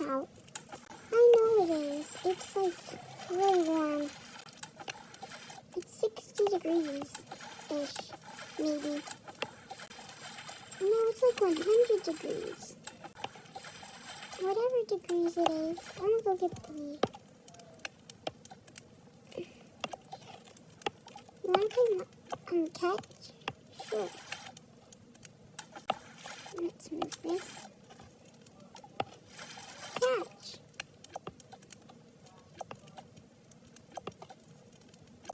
out. I know it is. It's like really warm. It's 60 degrees-ish, maybe. No, it's like 100 degrees. Whatever degrees it is, I'm gonna go get the... You want to play catch? Sure. Let's move this. Catch.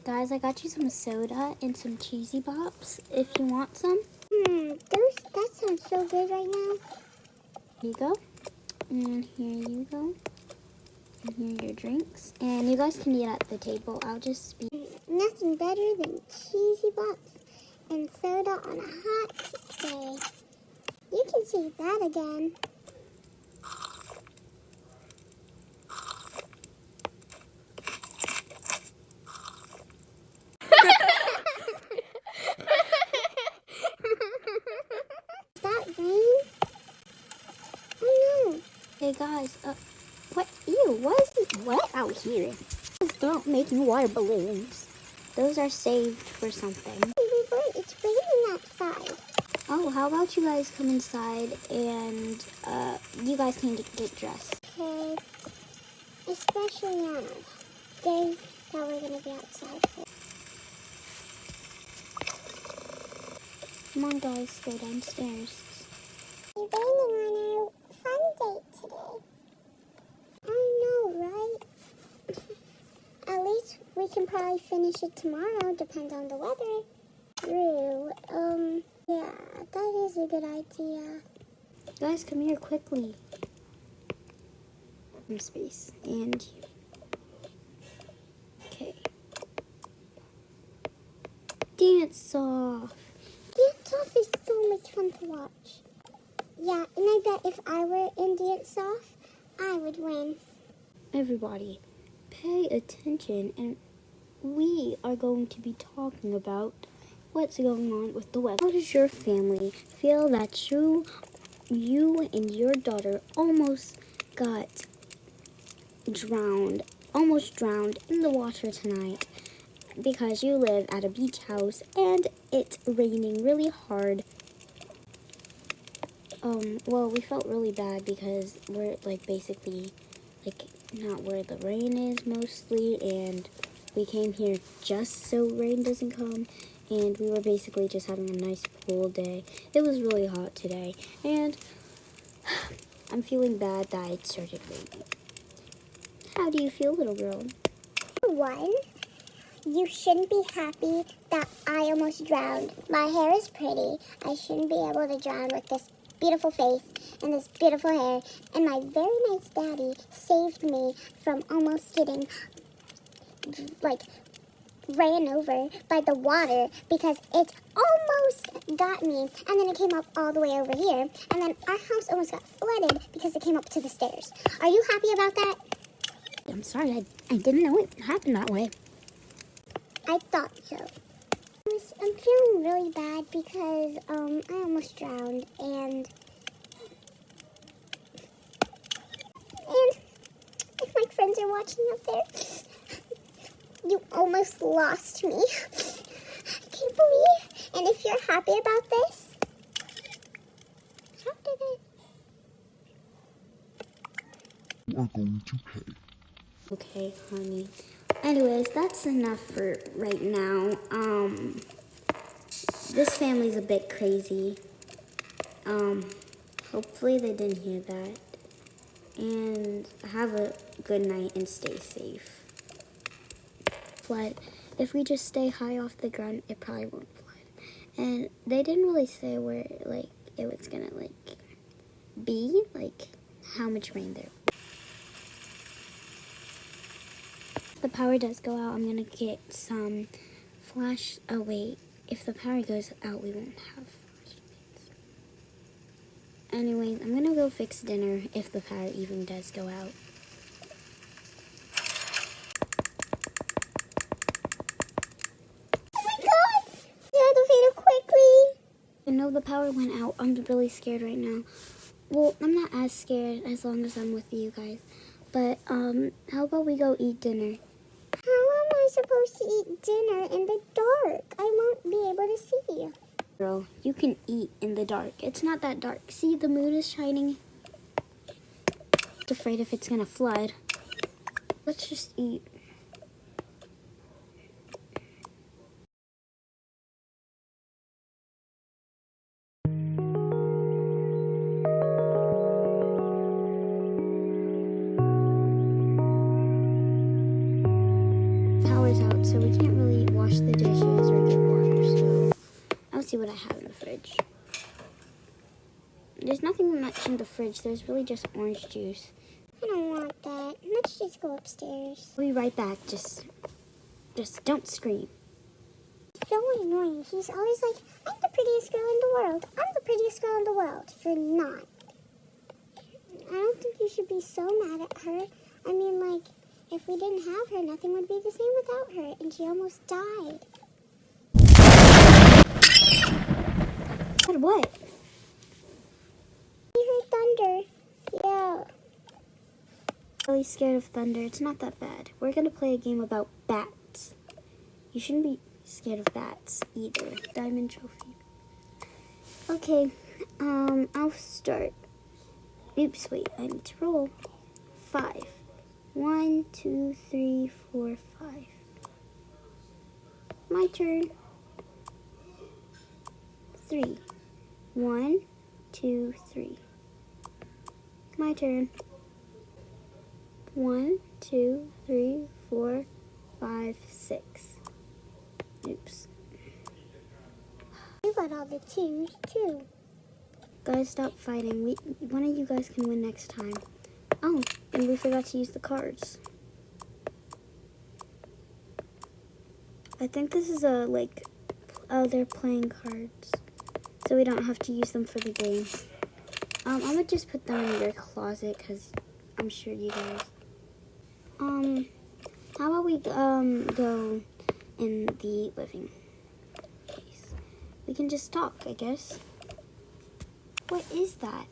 Guys, I got you some soda and some cheesy bops if you want some. That sounds so good right now. Here you go. And here you go. And here are your drinks. And you guys can eat at the table. I'll just be... Nothing better than cheesy bops and soda on a hot day. You can say that again. Is that rain? Oh no. Hey guys, what? Ew, what is it wet out here? Stop making water balloons. Those are saved for something. Wait, it's raining outside. Oh, how about you guys come inside and you guys can get dressed. Okay. Especially on a day that we're going to be outside for. Come on guys, go downstairs. It's raining on our fun date today. I know, right? At least we can probably finish it tomorrow, depends on the weather. True. Yeah, that is a good idea. Guys, come here quickly. Some space. And here. Okay. Dance off. Dance Off is so much fun to watch. Yeah, and I bet if I were in Dance Off, I would win. Everybody, pay attention, and we are going to be talking about what's going on with the weather. How does your family feel that you and your daughter almost drowned in the water tonight because you live at a beach house and it's raining really hard? Well, we felt really bad because we're basically not where the rain is mostly, and we came here just so rain doesn't come, and we were basically just having a nice pool day. It was really hot today, and I'm feeling bad that it started raining. How do you feel, little girl? One, you shouldn't be happy that I almost drowned. My hair is pretty. I shouldn't be able to drown with this beautiful face and this beautiful hair. And my very nice daddy saved me from almost getting, ran over by the water because it almost got me. And then it came up all the way over here. And then our house almost got flooded because it came up to the stairs. Are you happy about that? I'm sorry, I didn't know it happened that way. I thought so. I'm feeling really bad because I almost drowned, and if my friends are watching up there, you almost lost me. I can't believe. And if you're happy about this, how did it? You are going to pay. Okay, honey. Anyways, that's enough for right now. This family's a bit crazy. Hopefully they didn't hear that. And have a good night and stay safe. Flood. If we just stay high off the ground, it probably won't flood. And they didn't really say where, it was gonna, be, how much rain there. If the power does go out, I'm gonna get some flash. Oh wait, if the power goes out, we won't have flashlights. Anyways, I'm gonna go fix dinner if the power even does go out. Oh my God! The elevator quickly. I know the power went out. I'm really scared right now. Well, I'm not as scared as long as I'm with you guys. But, how about we go eat dinner? How am I supposed to eat dinner in the dark? I won't be able to see. Girl, you can eat in the dark. It's not that dark. See, the moon is shining. I'm afraid if it's gonna flood. Let's just eat. Power's out, so we can't really wash the dishes or get water, so I'll see what I have in the fridge. There's nothing much in the fridge. There's really just orange juice. I don't want that. Let's just go upstairs. I'll be right back. Just don't scream. So annoying. He's always like, I'm the prettiest girl in the world. I'm the prettiest girl in the world. You're not. I don't think you should be so mad at her. I mean, like, if we didn't have her, nothing would be the same without her. And she almost died. But what? We heard thunder. Yeah. Really scared of thunder. It's not that bad. We're gonna play a game about bats. You shouldn't be scared of bats either. Diamond trophy. Okay, I'll start. Oops, wait, I need to roll. 5. 1, 2, 3, 4, 5. My turn. 3. 1, 2, 3. My turn. 1, 2, 3, 4, 5, 6. Oops. You got all the 2s, too. Guys, stop fighting. One of you guys can win next time. Oh, and we forgot to use the cards. I think this is they're playing cards. So we don't have to use them for the game. I would just put them in your closet because I'm sure you guys. How about we go in the living place? We can just talk, I guess. What is that?